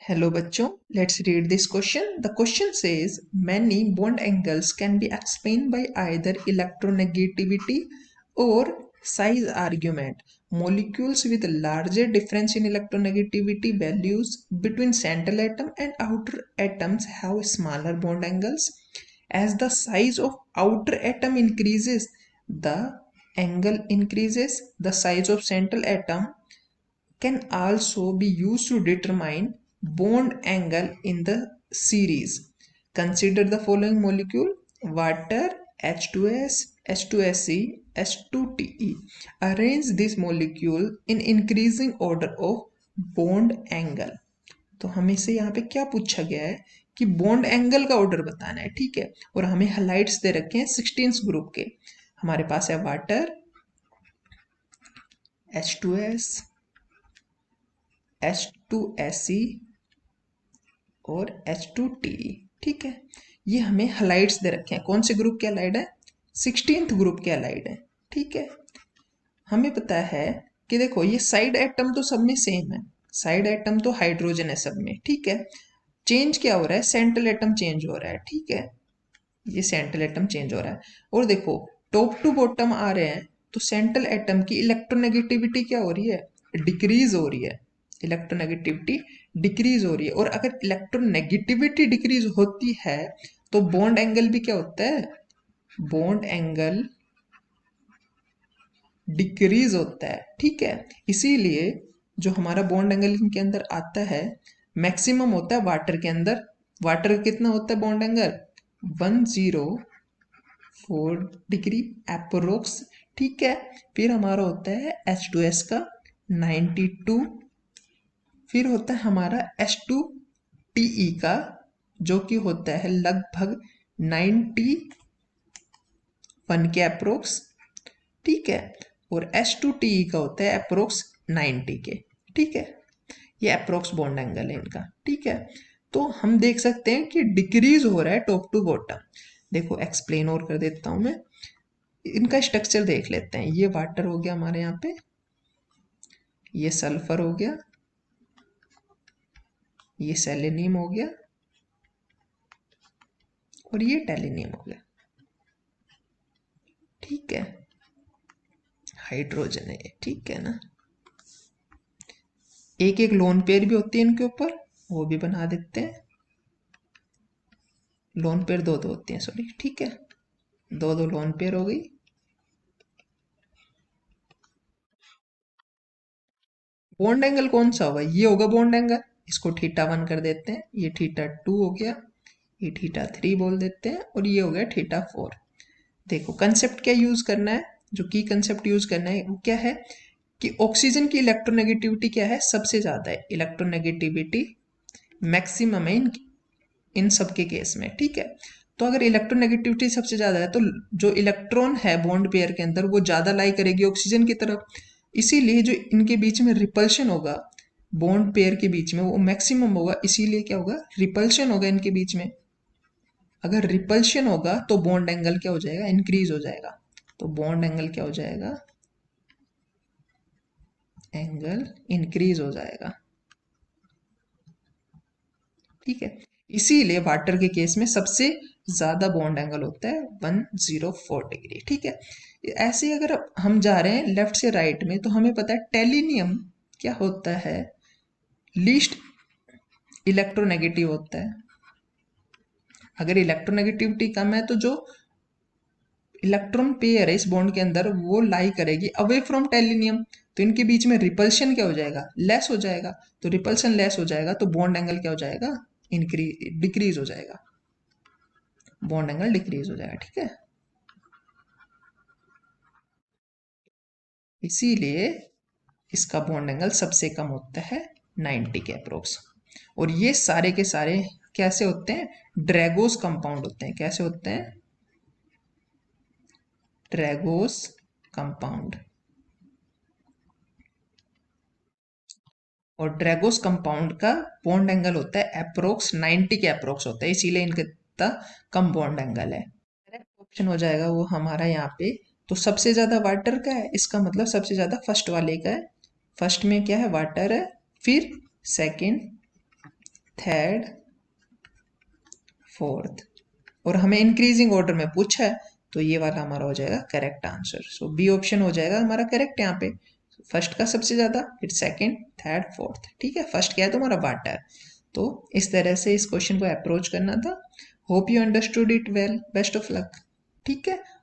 Hello बच्चों, let's read this question. The question says many bond angles can be explained by either electronegativity or size argument. Molecules with larger difference in electronegativity values between central atom and outer atoms have smaller bond angles. As the size of outer atom increases, the angle increases. The size of central atom can also be used to determine bond angle in the series. Consider the following molecule: water, H2S, H2SE, H2TE. Arrange this molecule in increasing order of bond angle. तो हमें से यहाँ पे क्या पूछा गया है कि बॉन्ड एंगल का ऑर्डर बताना है, ठीक है। और हमें हाइलाइट्स दे रखे हैं 16 ग्रुप के। हमारे पास है वाटर, H2S, H2SE और H2TE, ठीक है। ये हमें हलाइड्स दे रखे हैं। कौन से ग्रुप के हलाइड है? 16th ग्रुप के हलाइड है, ठीक है। हमें पता है कि देखो ये साइड एटम तो सब में सेम है, साइड एटम तो हाइड्रोजन है सब में, ठीक है। चेंज क्या हो रहा है? सेंट्रल एटम चेंज हो रहा है, ठीक है। ये सेंट्रल एटम चेंज हो रहा है। और देखो टॉप टू बॉटम आ रहे हैं तो सेंट्रल एटम की इलेक्ट्रोनेगेटिविटी क्या हो रही है? डिक्रीज हो रही है। इलेक्ट्रोनेगेटिविटी डिक्रीज हो रही है। और अगर इलेक्ट्रोनेगेटिविटी डिक्रीज होती है तो बॉन्ड एंगल भी क्या होता है? बॉन्ड एंगल डिक्रीज होता है, ठीक है। इसीलिए जो हमारा बॉन्ड एंगल इनके अंदर आता है मैक्सिमम होता है वाटर के अंदर। वाटर का कितना होता है बॉन्ड एंगल? 104 डिग्री अप्रोक्स, ठीक है। फिर हमारा होता है H2S का 92। फिर होता है हमारा H2TE का जो कि होता है लगभग 91 के अप्रोक्स, ठीक है। और H2TE का होता है अप्रोक्स 90 के, ठीक है। ये अप्रोक्स बॉन्ड एंगल है इनका, ठीक है। तो हम देख सकते हैं कि डिक्रीज हो रहा है टॉप टू बॉटम। देखो एक्सप्लेन और कर देता हूं मैं। इनका स्ट्रक्चर देख लेते हैं। ये वाटर हो गया हमारे यहाँ पे, ये सल्फर हो गया, ये सेलेनियम हो गया और ये टेलिनियम हो गया, ठीक है। हाइड्रोजन है ये, ठीक है ना। एक एक लोन पेयर भी होती है इनके ऊपर, वो भी बना देते हैं। लोन पेयर दो दो होती हैं, सॉरी, ठीक है। दो दो लोन पेयर हो गई। बॉन्ड एंगल कौन सा होगा? ये होगा बॉन्ड एंगल। इसको θ1 कर देते हैं। ये θ2 हो गया, ये θ3 बोल देते हैं और ये हो गया θ4। देखो कंसेप्ट क्या यूज करना है, जो की कंसेप्ट यूज करना है वो क्या है कि ऑक्सीजन की इलेक्ट्रोनेगेटिविटी क्या है? सबसे ज्यादा है। इलेक्ट्रोनेगेटिविटी मैक्सिमम है इन सब के केस में, ठीक है। तो अगर इलेक्ट्रोनेगेटिविटी सबसे ज्यादा है तो जो इलेक्ट्रॉन है बॉन्ड पेयर के अंदर वो ज्यादा लाई करेगी ऑक्सीजन की तरफ। इसीलिए जो इनके बीच में रिपल्शन होगा बॉन्ड पेयर के बीच में वो मैक्सिमम होगा। इसीलिए क्या होगा? रिपल्शन होगा इनके बीच में। अगर रिपल्शन होगा तो बॉन्ड एंगल क्या हो जाएगा? इंक्रीज हो जाएगा। तो बॉन्ड एंगल क्या हो जाएगा? एंगल इंक्रीज हो जाएगा, ठीक है। इसीलिए वाटर के केस में सबसे ज्यादा बॉन्ड एंगल होता है 104 डिग्री, ठीक है। ऐसे अगर हम जा रहे हैं लेफ्ट से राइट में तो हमें पता है टेलिनियम क्या होता है? लीस्ट इलेक्ट्रोनेगेटिव होता है। अगर इलेक्ट्रोनेगेटिविटी कम है तो जो इलेक्ट्रॉन पेयर है इस बॉन्ड के अंदर वो लाई करेगी अवे फ्रॉम टेलिनियम। तो इनके बीच में रिपल्शन क्या हो जाएगा? लेस हो जाएगा। तो रिपल्शन लेस हो जाएगा तो बॉन्ड एंगल क्या हो जाएगा? इंक्रीज डिक्रीज हो जाएगा। बॉन्ड एंगल डिक्रीज हो जाएगा, ठीक है। इसीलिए इसका बॉन्ड एंगल सबसे कम होता है 90 के अप्रोक्स। और ये सारे के सारे कैसे होते हैं? ड्रैगोस कंपाउंड होते हैं। कैसे होते हैं? ड्रैगोस कंपाउंड। और ड्रैगोस कंपाउंड का बॉन्ड एंगल होता है अप्रोक्स 90 के अप्रोक्स होता है, इसीलिए इनका इतना कम बॉन्ड एंगल है। करेक्ट ऑप्शन हो जाएगा वो हमारा यहाँ पे। तो सबसे ज्यादा वाटर का है, इसका मतलब सबसे ज्यादा फर्स्ट वाले का है। फर्स्ट में क्या है? वाटर है। फिर सेकंड थर्ड, फोर्थ, और हमें इंक्रीजिंग ऑर्डर में पूछा है, तो ये वाला हमारा हो जाएगा करेक्ट आंसर। सो बी ऑप्शन हो जाएगा हमारा करेक्ट यहाँ पे। फर्स्ट का सबसे ज्यादा, फिर सेकंड, थर्ड, फोर्थ। ठीक है, फर्स्ट क्या है तुम्हारा वाटर। तो इस तरह से इस क्वेश्चन को अप्रोच करना था। Hope you understood it well, best of luck. ठीक है।